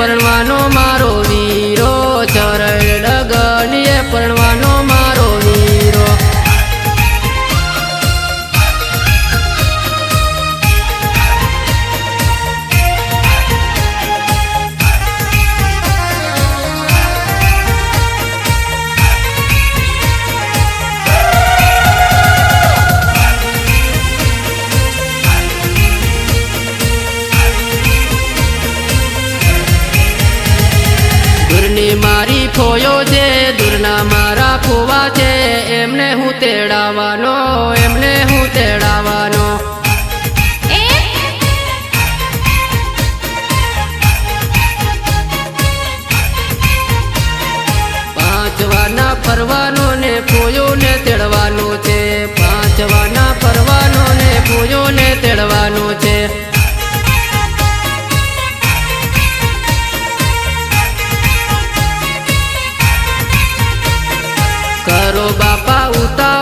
પરણવાનો મારો વીરો, ચરણ ડગલીએ પરણવાનો મારો વીરો. દૂરની મારી ફોયો છે, દૂરના મારા ફોવા છે, એમને હું તેડાવાનો, એમને હું તેડાવાનો. પાંચવાના ફરવાનો ને ફોયો ને તેડવાનો છે, પાંચવાના ફરવાનો ને ફોયો ને તેડવાનો છે. કરો બાપા ઉતાર